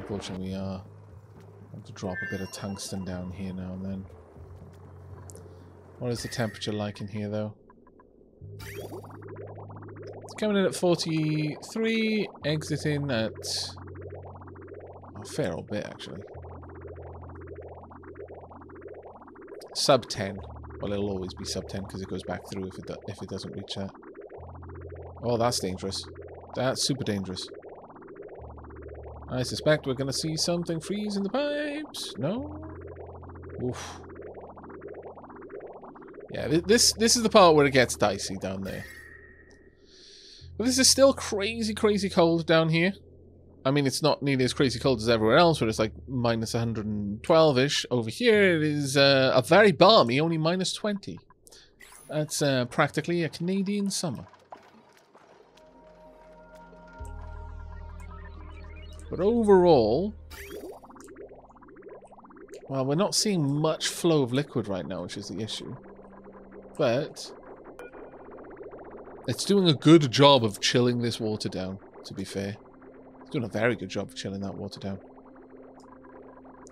unfortunately we are. I have to drop a bit of tungsten down here now and then. What is the temperature like in here, though? It's coming in at 43, exiting at a fair old bit, actually. Sub 10. Well, it'll always be sub 10 because it goes back through if it doesn't reach that. Oh, that's dangerous. That's super dangerous. I suspect we're going to see something freeze in the pipes. No? Oof. Yeah, this is the part where it gets dicey down there. But this is still crazy, crazy cold down here. I mean, it's not nearly as crazy cold as everywhere else, where it's like minus 112-ish. Over here, it is a very balmy, only minus 20. That's practically a Canadian summer. But overall, well, we're not seeing much flow of liquid right now, which is the issue. But it's doing a good job of chilling this water down, to be fair. It's doing a very good job of chilling that water down.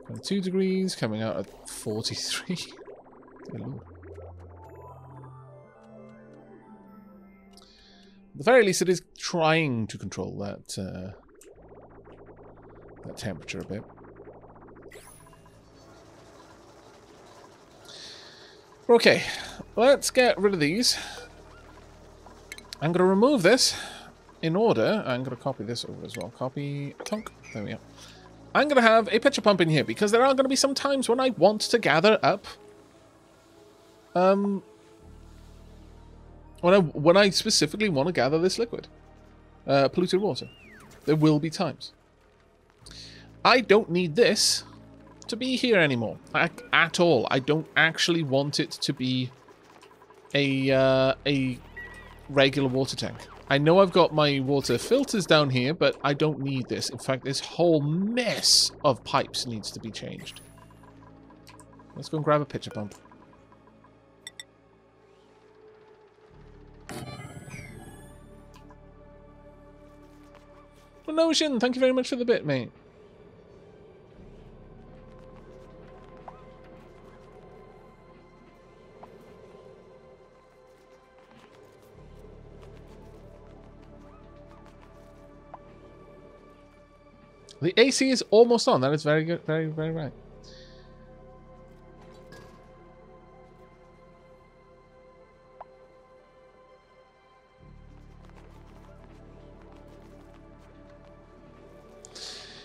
22 degrees, coming out at 43. Hello. At the very least, it is trying to control that, that temperature a bit. Okay, let's get rid of these. I'm going to remove this in order. I'm going to copy this over as well. Copy, clunk. There we go. I'm going to have a pitcher pump in here because there are going to be some times when I want to gather up. When I specifically want to gather this liquid, polluted water. There will be times. I don't need this to be here anymore at all. I don't actually want it to be a regular water tank. I know I've got my water filters down here, but I don't need this. In fact, this whole mess of pipes needs to be changed. Let's go and grab a pitcher pump. Well, Notion, thank you very much for the bit, mate. The AC is almost on. That is very good. Very, very right.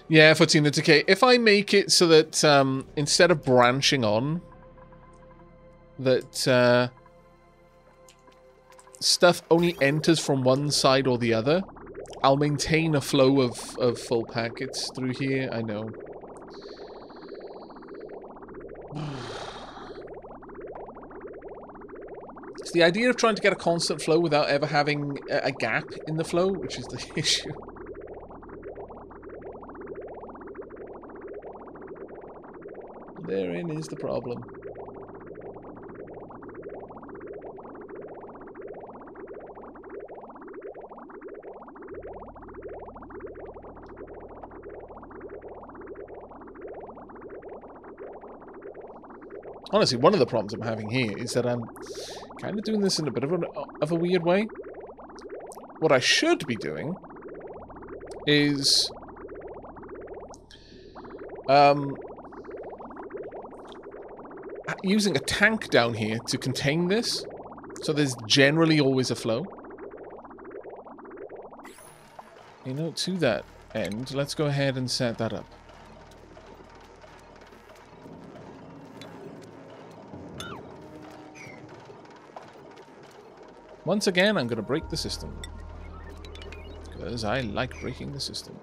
Yeah, for Tina Decay. If I make it so that instead of branching on, that stuff only enters from one side or the other, I'll maintain a flow of full packets through here. I know. It's the idea of trying to get a constant flow without ever having a gap in the flow, which is the issue. Therein is the problem. Honestly, one of the problems I'm having here is that I'm kind of doing this in a bit of a weird way. What I should be doing is using a tank down here to contain this, so there's generally always a flow. You know, to that end, let's go ahead and set that up. Once again, I'm going to break the system. Because I like breaking the system.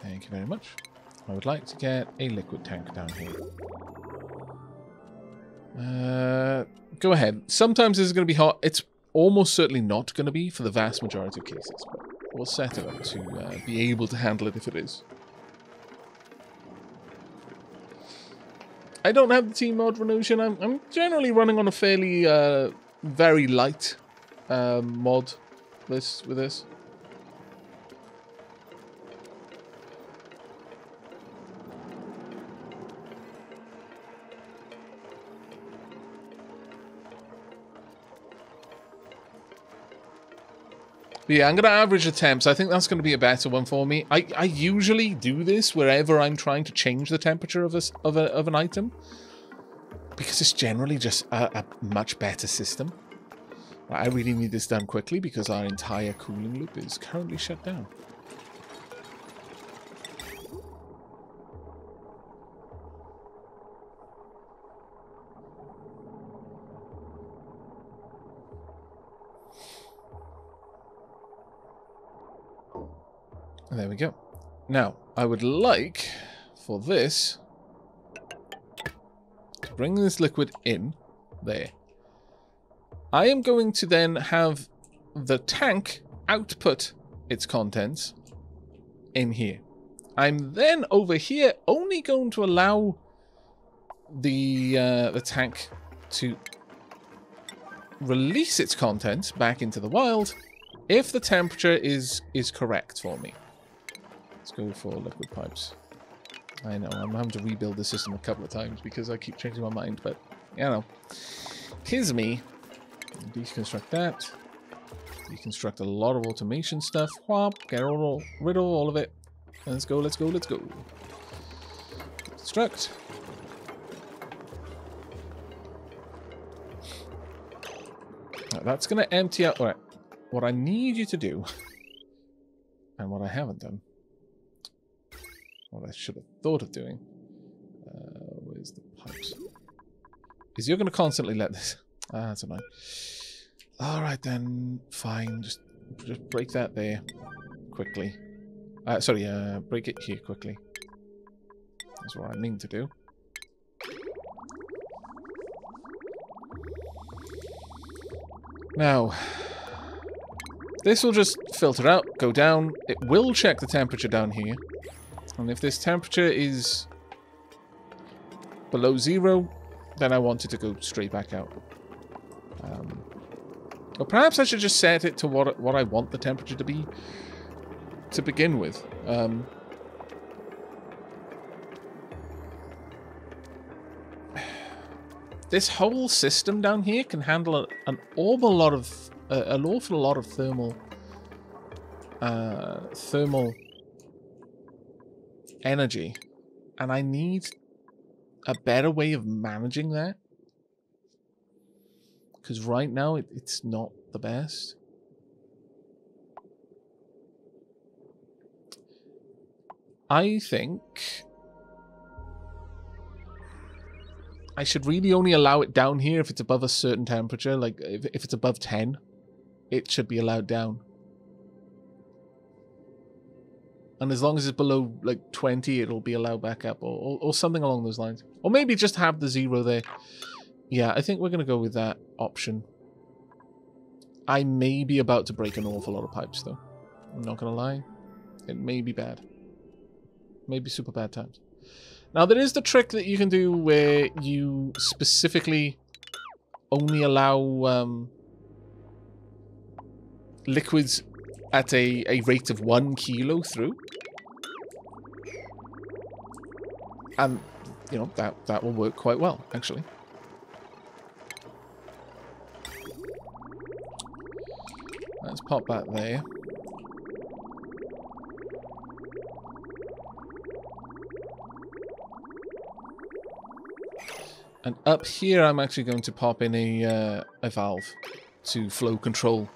Thank you very much. I would like to get a liquid tank down here. Go ahead. Sometimes this is going to be hot. It's almost certainly not going to be for the vast majority of cases, but we'll set it up to be able to handle it if it is. I don't have the team mod Venusian. I'm generally running on a fairly very light mod list with this. But yeah, I'm going to average attempts. I think that's going to be a better one for me. I usually do this wherever I'm trying to change the temperature of an item, because it's generally just a much better system. I really need this done quickly because our entire cooling loop is currently shut down. There we go. Now, I would like for this to bring this liquid in there. I am going to then have the tank output its contents in here. I'm then over here only going to allow the tank to release its contents back into the wild if the temperature is correct for me. Let's go for liquid pipes. I know, I'm having to rebuild the system a couple of times because I keep changing my mind, but, you know, 'tis me. Deconstruct that. Deconstruct a lot of automation stuff. Whop, get rid of all of it. Let's go, let's go, let's go. Deconstruct. Now, that's going to empty out. Alright, what I need you to do, and what I haven't done, what I should have thought of doing, where's the pipes? Is you're going to constantly let this... Ah, that's annoying. Alright then, fine. Just break that there quickly. Sorry, break it here quickly. That's what I mean to do. Now, this will just filter out, go down. It will check the temperature down here. And if this temperature is below 0, then I want it to go straight back out. Or perhaps I should just set it to what I want the temperature to be to begin with. This whole system down here can handle an awful lot of thermal energy, and I need a better way of managing that. Because right now, it's not the best. I think I should really only allow it down here if it's above a certain temperature. Like, if it's above 10, it should be allowed down. And as long as it's below, like, 20, it'll be allowed back up. Or something along those lines. Or maybe just have the 0 there. Yeah, I think we're going to go with that option. I may be about to break an awful lot of pipes, though. I'm not going to lie. It may be bad. Maybe super bad times. Now, there is the trick that you can do where you specifically only allow liquids at a rate of 1 kilo through. And, you know, that will work quite well, actually. Let's pop that there. And up here, I'm actually going to pop in a valve to flow control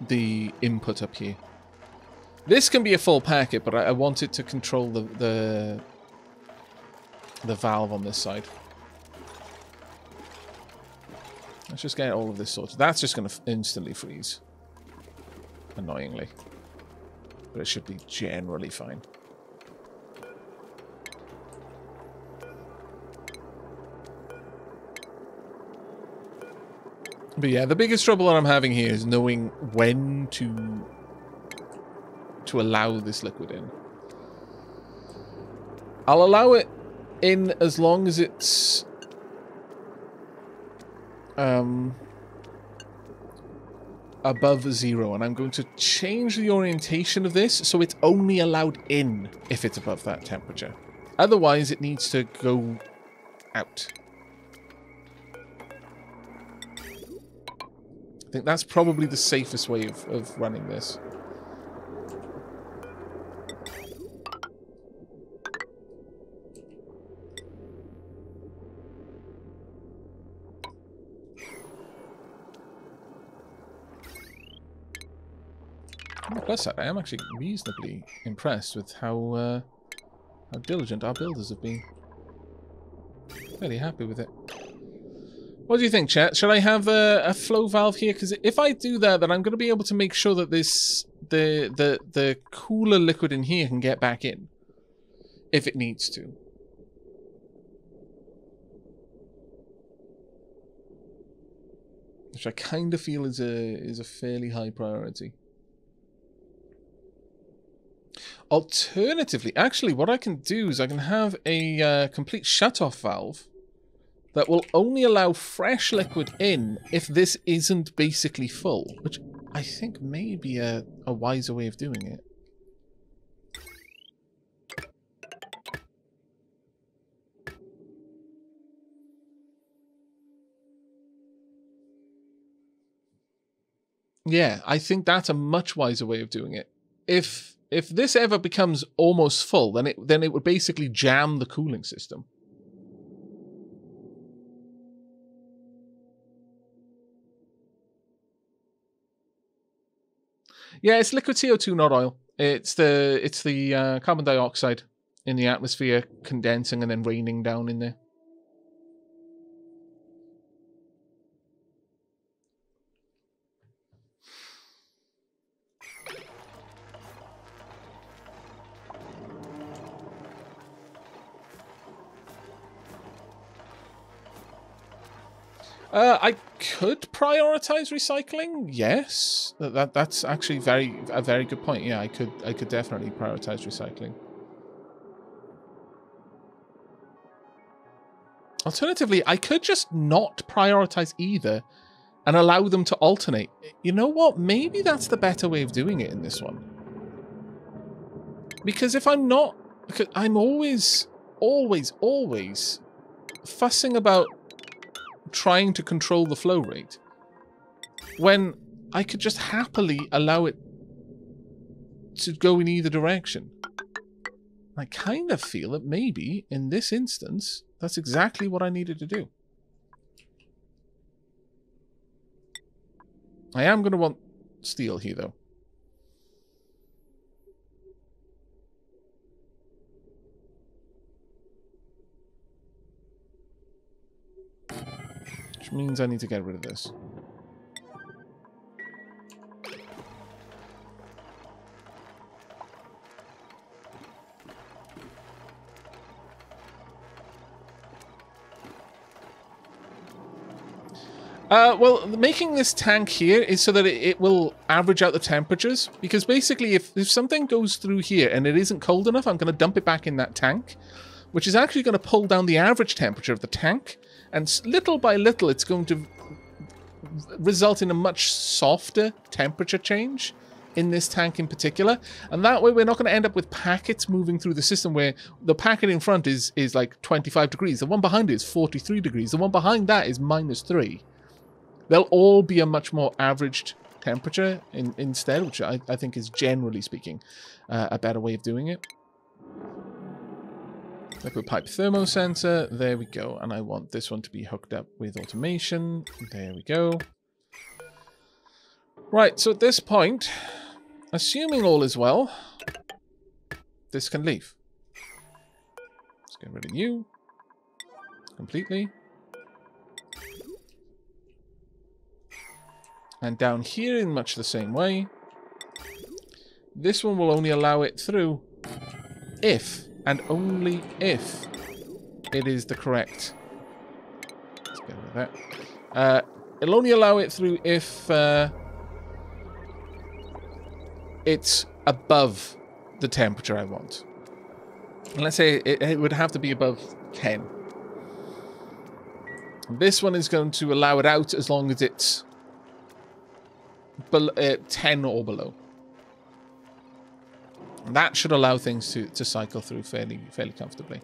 the input up here. This can be a full packet, but I want it to control the valve on this side. Let's just get all of this sorted. That's just going to instantly freeze. Annoyingly. But it should be generally fine. But yeah, the biggest trouble that I'm having here is knowing when to allow this liquid in. I'll allow it in as long as it's above 0, and I'm going to change the orientation of this so it's only allowed in if it's above that temperature. Otherwise, it needs to go out. I think that's probably the safest way of running this. Plus that, I am actually reasonably impressed with how diligent our builders have been. Fairly happy with it. What do you think, chat? Should I have a flow valve here? Because if I do that, then I'm going to be able to make sure that the cooler liquid in here can get back in, if it needs to. Which I kind of feel is a fairly high priority. Alternatively, actually, what I can do is I can have a complete shutoff valve that will only allow fresh liquid in if this isn't basically full, which I think may be a wiser way of doing it. Yeah, I think that's a much wiser way of doing it. If this ever becomes almost full, then it would basically jam the cooling system. Yeah, it's liquid CO2, not oil. It's the carbon dioxide in the atmosphere condensing and then raining down in there. I could prioritize recycling. Yes, that's actually a very good point. Yeah, I could definitely prioritize recycling. Alternatively, I could just not prioritize either and allow them to alternate. You know what? Maybe that's the better way of doing it in this one. Because if I'm not, because I'm always fussing about trying to control the flow rate when I could just happily allow it to go in either direction. I kind of feel that maybe in this instance that's exactly what I needed to do. I am going to want steel here though. Which means I need to get rid of this. Well, making this tank here is so that it will average out the temperatures. Because basically, if something goes through here and it isn't cold enough, I'm going to dump it back in that tank, which is actually going to pull down the average temperature of the tank. And little by little, it's going to result in a much softer temperature change in this tank in particular. And that way, we're not going to end up with packets moving through the system where the packet in front is like 25 degrees. The one behind it is 43 degrees. The one behind that is -3. They'll all be a much more averaged temperature instead, which I think is, generally speaking, a better way of doing it. Liquid pipe thermosensor, there we go. And I want this one to be hooked up with automation. There we go. Right, so at this point, assuming all is well, this can leave. Let's get rid of you completely. And down here in much the same way, this one will only allow it through if and only if it is the correct. Let's get rid of that. It'll only allow it through if it's above the temperature I want. And let's say it would have to be above 10. This one is going to allow it out as long as it's 10 or below. That should allow things to cycle through fairly comfortably.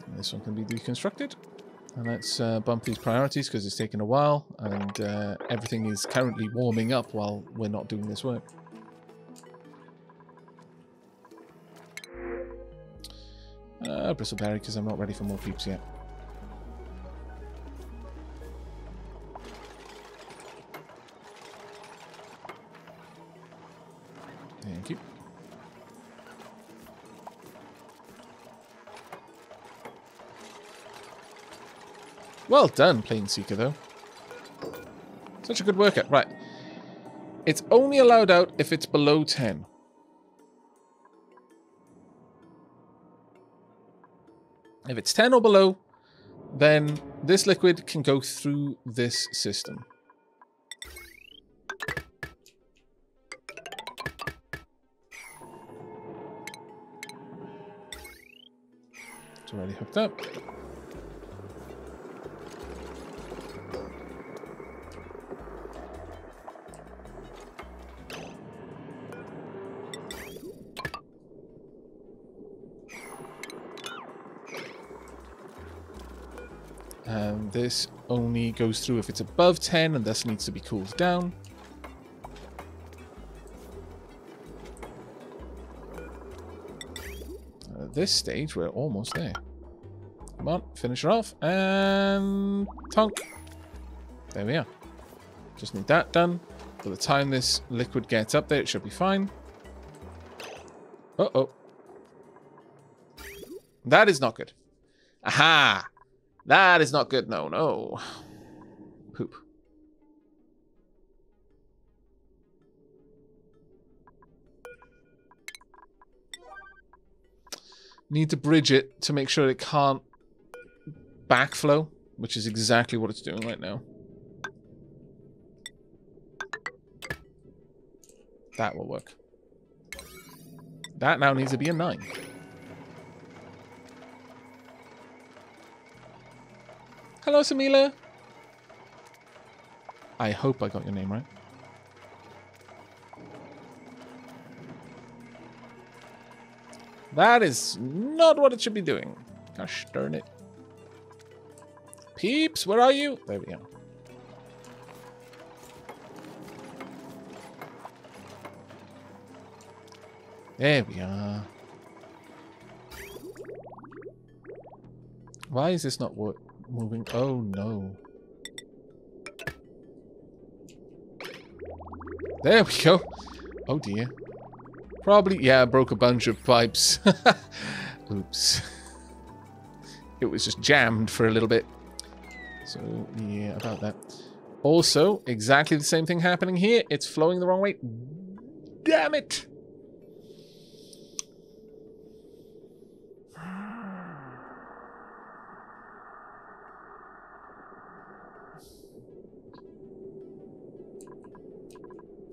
And this one can be deconstructed. And let's bump these priorities because it's taken a while and everything is currently warming up while we're not doing this work. Bristleberry because I'm not ready for more peeps yet. Thank you. Well done, Planeseeker, though. Such a good workout. Right. It's only allowed out if it's below 10. If it's 10 or below, then this liquid can go through this system. It's already hooked up. And this only goes through if it's above 10 and thus needs to be cooled down. At this stage, we're almost there. Come on, finish her off. And tonk. There we are. Just need that done. By the time this liquid gets up there, it should be fine. Uh-oh. That is not good. Aha! That is not good. No, no. Poop. Need to bridge it to make sure it can't backflow, which is exactly what it's doing right now. That will work. That now needs to be a 9. Hello, Samila. I hope I got your name right. That is not what it should be doing. Gosh darn it. Peeps, where are you? There we go. There we are. Why is this not moving? Oh no. There we go. Oh dear. Probably, yeah, I broke a bunch of pipes. Oops. It was just jammed for a little bit. So, yeah, about that. Also, exactly the same thing happening here. It's flowing the wrong way. Damn it!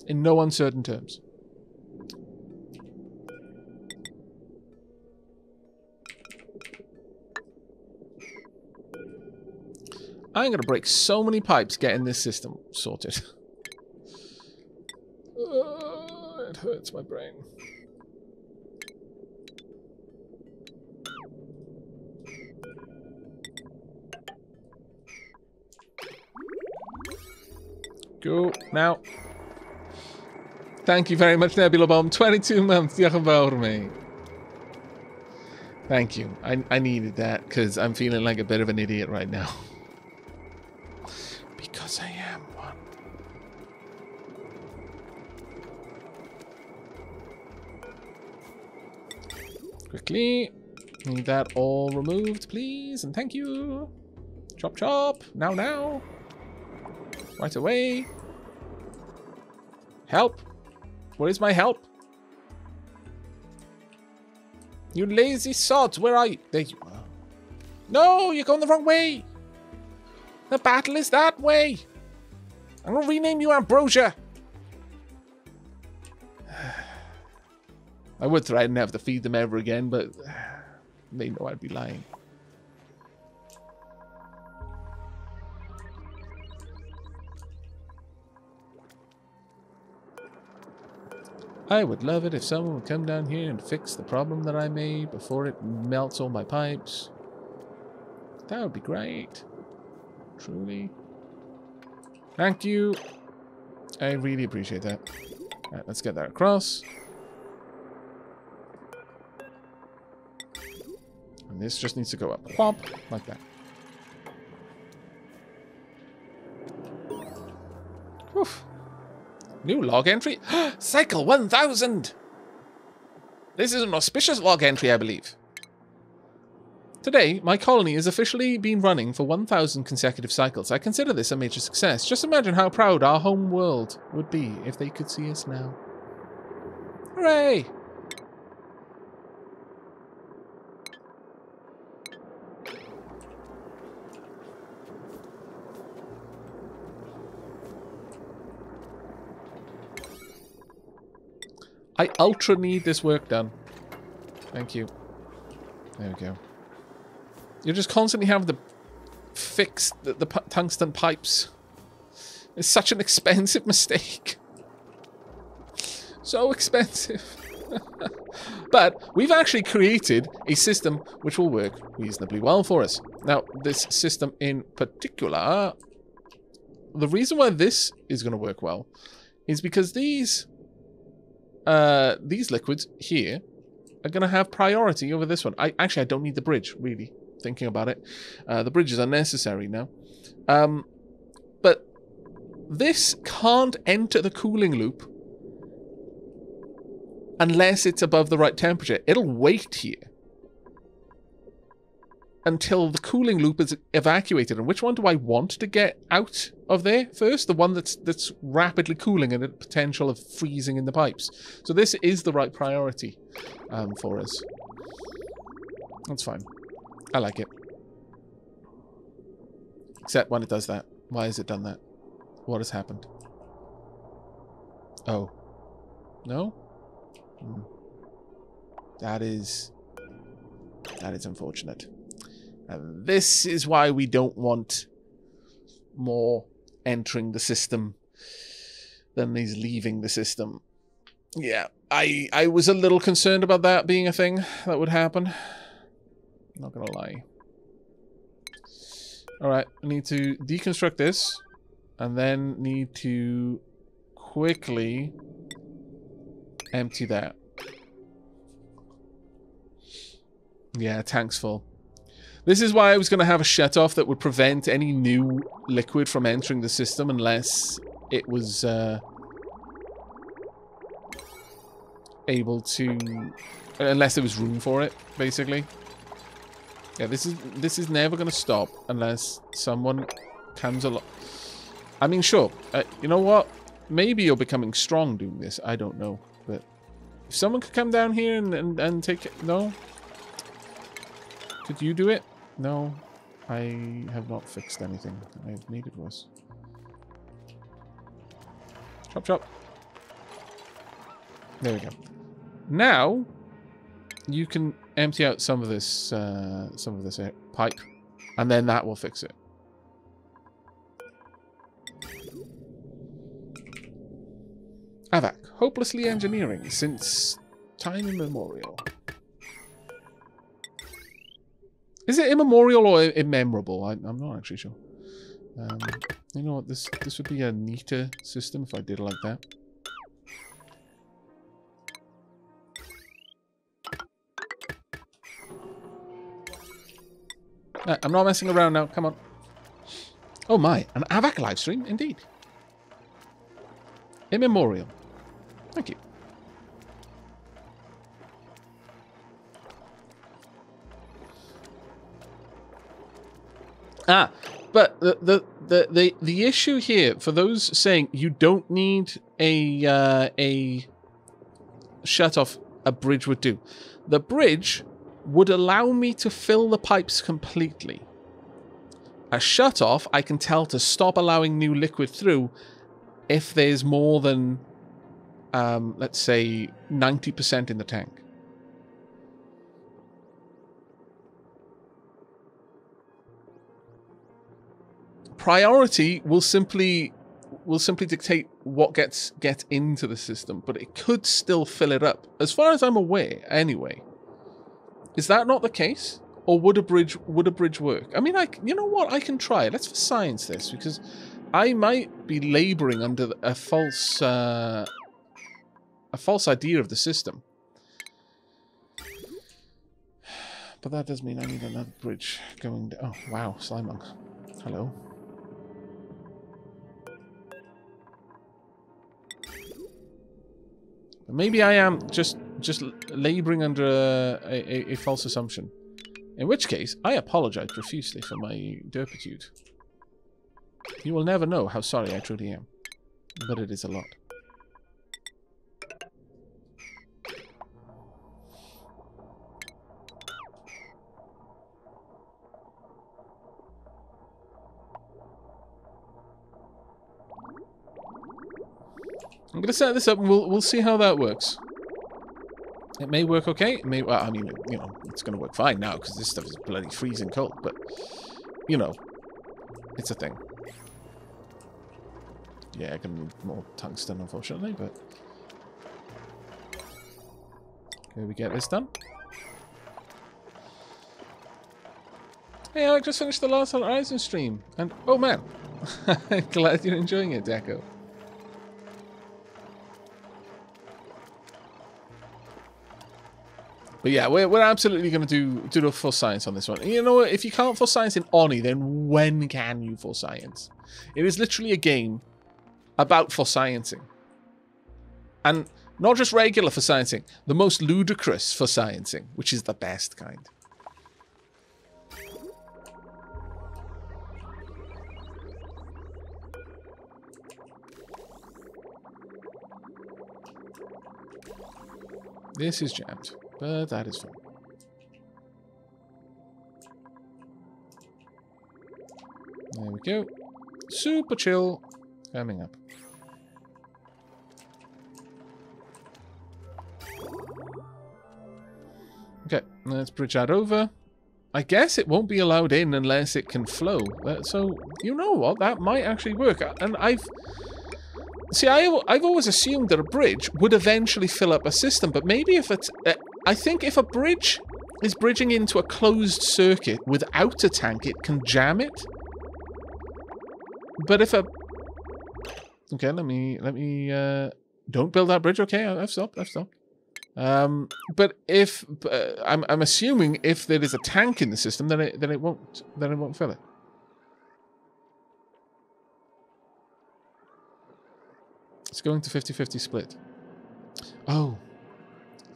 In no uncertain terms. I'm going to break so many pipes getting this system sorted. It hurts my brain. Go now. Thank you very much, Nebula Bomb. 22 months. Diolch yn fawr, mate. Thank you. I needed that because I'm feeling like a bit of an idiot right now. Because I am one. Quickly. Need that all removed, please. And thank you. Chop, chop. Now, now. Right away. Help. Where is my help? You lazy sods. Where are you? There you are. No, you're going the wrong way. The battle is that way. I'm going to rename you Ambrosia. I would threaten to have to feed them ever again, but they know I'd be lying. I would love it if someone would come down here and fix the problem that I made before it melts all my pipes. That would be great. Truly. Thank you. I really appreciate that. Alright, let's get that across. And this just needs to go up. Whomp, like that. Oof. New log entry? Cycle 1000! This is an auspicious log entry, I believe. Today, my colony has officially been running for 1,000 consecutive cycles. I consider this a major success. Just imagine how proud our home world would be if they could see us now. Hooray! I ultra need this work done. Thank you. There we go. You just constantly have to fix the tungsten pipes. It's such an expensive mistake. So expensive. But we've actually created a system which will work reasonably well for us. Now, this system in particular, the reason why this is going to work well is because these liquids here are going to have priority over this one. I don't need the bridge, really, thinking about it. The bridge is unnecessary now. But this can't enter the cooling loop unless it's above the right temperature. It'll wait here until the cooling loop is evacuated. And which one do I want to get out of there first? The one that's rapidly cooling and the potential of freezing in the pipes. So this is the right priority for us. That's fine. I like it. Except when it does that. Why has it done that? What has happened? Oh. No? That is unfortunate. And this is why we don't want more entering the system than is leaving the system. Yeah, I was a little concerned about that being a thing that would happen. Not gonna lie. Alright, I need to deconstruct this, and then need to quickly empty that. Yeah, tank's full. This is why I was going to have a shut-off that would prevent any new liquid from entering the system unless it was able to... unless there was room for it, basically. Yeah, this is never going to stop unless someone comes along. I mean, sure, you know what? Maybe you're becoming strong doing this. I don't know. But if someone could come down here and take it... No? Could you do it? No, I have not fixed anything. I've made it worse. Chop, chop. There we go. Now, you can empty out some of this pipe, and then that will fix it. Aavak, hopelessly engineering since time immemorial. Is it immemorial or immemorable? I'm not actually sure. You know what? This would be a neater system if I did it like that. I'm not messing around now. Come on. Oh my, an Aavak livestream, indeed. Immemorial. Thank you. But the issue here, for those saying you don't need a shut-off, a bridge would do. The bridge would allow me to fill the pipes completely. A shut-off, I can tell to stop allowing new liquid through if there's more than let's say, 90% in the tank. Priority will simply dictate what gets into the system, but it could still fill it up, as far as I'm aware. Anyway, is that not the case, or would a bridge work? I mean, you know what? I can try it. Let's for science this, because I might be laboring under a false idea of the system. But that does mean I need another bridge going down. Oh wow, slime monk. Hello. Maybe I am just labouring under a false assumption. In which case, I apologise profusely for my derpitude. You will never know how sorry I truly am. But it is a lot. I'm gonna set this up and we'll see how that works. It may work okay. It may, well, I mean, you know, it's gonna work fine now because this stuff is bloody freezing cold. But you know, it's a thing. Yeah, I can need more tungsten, unfortunately. But okay, we get this done. Hey, I just finished the last Horizon stream, and oh man, glad you're enjoying it, Deco. But yeah, we're absolutely going to do the full science on this one. And you know what? If you can't full science in Oni, then when can you full science? It is literally a game about full sciencing. And not just regular for sciencing, the most ludicrous for sciencing, which is the best kind. This is jammed. But that is fun. There we go. Super chill. Coming up. Okay, let's bridge that over. I guess it won't be allowed in unless it can flow. So, you know what? That might actually work. And I've always assumed that a bridge would eventually fill up a system, but maybe if it's... I think if a bridge is bridging into a closed circuit without a tank, it can jam it. But if a... Okay, let me don't build that bridge. Okay, I've stopped. But if... I'm assuming if there is a tank in the system, then it won't fill it. It's going to 50-50 split. Oh.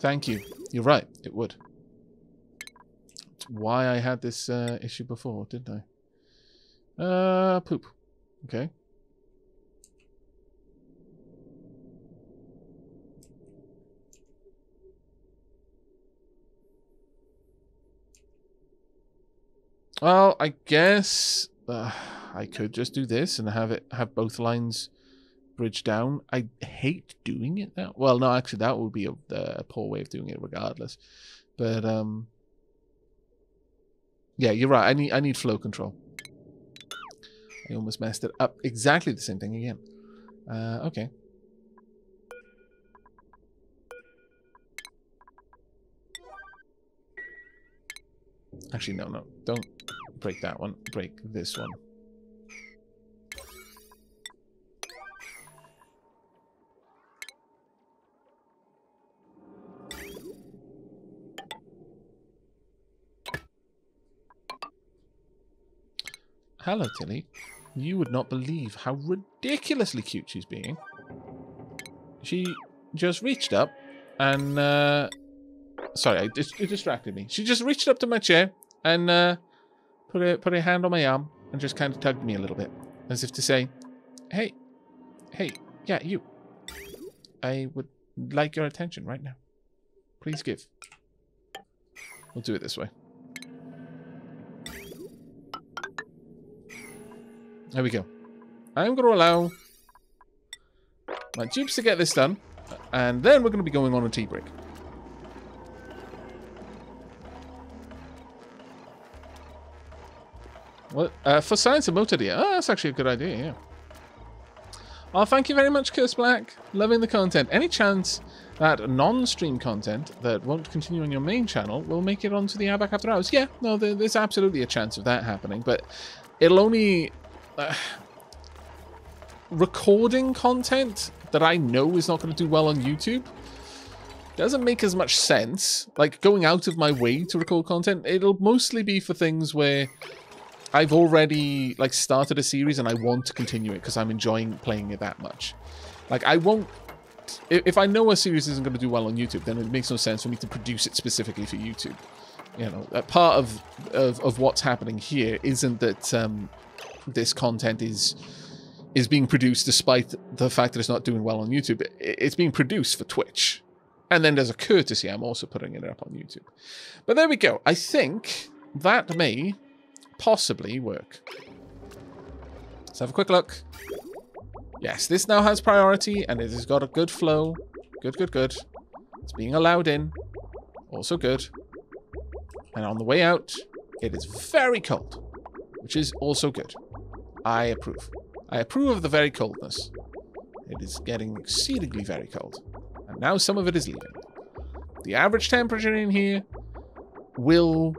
Thank you. You're right. It would. That's why I had this issue before, didn't I? Poop. Okay. Well, I guess I could just do this and have both lines bridge down. I hate doing it now. Well, no, actually, that would be a poor way of doing it, regardless. But yeah, you're right. I need flow control. I almost messed it up. Exactly the same thing again. Okay. Actually, no, don't break that one. Break this one. Hello, Tilly. You would not believe how ridiculously cute she's being. She just reached up and... sorry, it distracted me. She just reached up to my chair and put a hand on my arm and just kind of tugged me a little bit. As if to say, hey, yeah, you. I would like your attention right now. Please give. We'll do it this way. There we go. I'm going to allow my dupes to get this done. And then we're going to be going on a tea break. Well, for science and motor deer. Oh, that's actually a good idea, yeah. Oh, thank you very much, Curse Black. Loving the content. Any chance that non-stream content that won't continue on your main channel will make it onto the Aavak After Hours? Yeah, no, there's absolutely a chance of that happening, but it'll only... recording content that I know is not going to do well on YouTube doesn't make as much sense. Like, going out of my way to record content, it'll mostly be for things where I've already, like, started a series and I want to continue it because I'm enjoying playing it that much. Like, I won't... If I know a series isn't going to do well on YouTube, then it makes no sense for me to produce it specifically for YouTube. You know, part of what's happening here isn't that this content is being produced despite the fact that it's not doing well on YouTube. It's being produced for Twitch. And then there's a courtesy, I'm also putting it up on YouTube. But there we go. I think that may possibly work. Let's have a quick look. Yes, this now has priority, and it has got a good flow. Good, good, good. It's being allowed in. Also good. And on the way out, it is very cold, which is also good. I approve. I approve of the very coldness. It is getting exceedingly very cold. And now some of it is leaving. The average temperature in here will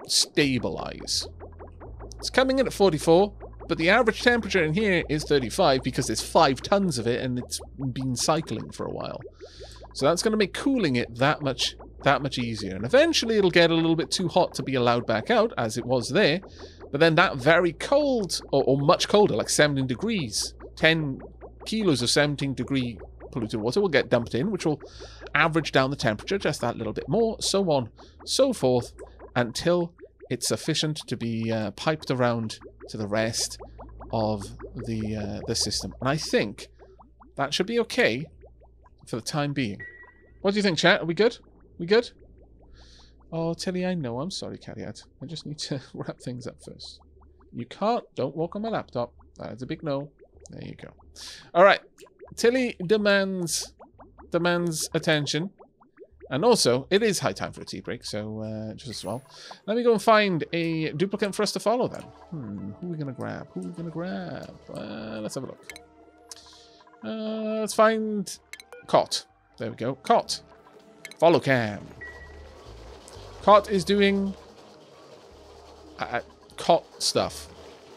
stabilize. It's coming in at 44, but the average temperature in here is 35 because there's 5 tons of it and it's been cycling for a while. So that's going to make cooling it that much easier. And eventually it'll get a little bit too hot to be allowed back out, as it was there. But then that very cold, or much colder, like 17 degrees, 10 kilos of 17-degree polluted water will get dumped in, which will average down the temperature just that little bit more, so on, so forth, until it's sufficient to be piped around to the rest of the system. And I think that should be okay for the time being. What do you think, chat? Are we good? We good? Oh, Tilly, I know. I'm sorry, Carriad. I just need to wrap things up first. You can't. Don't walk on my laptop. That's a big no. There you go. All right. Tilly demands attention. And also, it is high time for a tea break, so just as well. Let me go and find a duplicant for us to follow then. Who are we going to grab? Who are we going to grab? Let's have a look. Let's find Cot. There we go. Cot. Follow cam. Cot is doing Cot stuff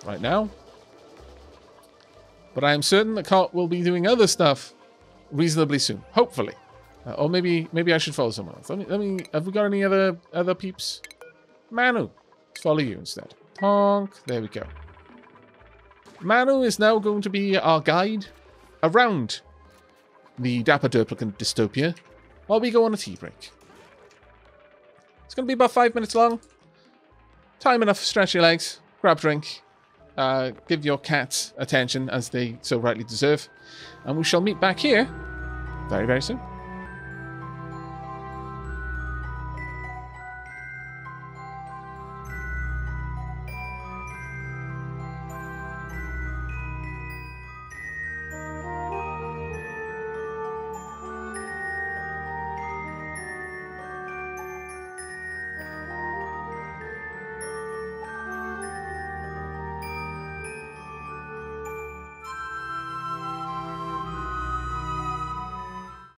right now. But I am certain that Cot will be doing other stuff reasonably soon. Hopefully. Or maybe I should follow someone else. Let me. Have we got any other peeps? Manu. Let's follow you instead. Honk. There we go. Manu is now going to be our guide around the Dapper Duplicant dystopia while we go on a tea break. It's going to be about 5 minutes long. Time enough to stretch your legs, grab a drink, give your cats attention as they so rightly deserve. And we shall meet back here very, very soon.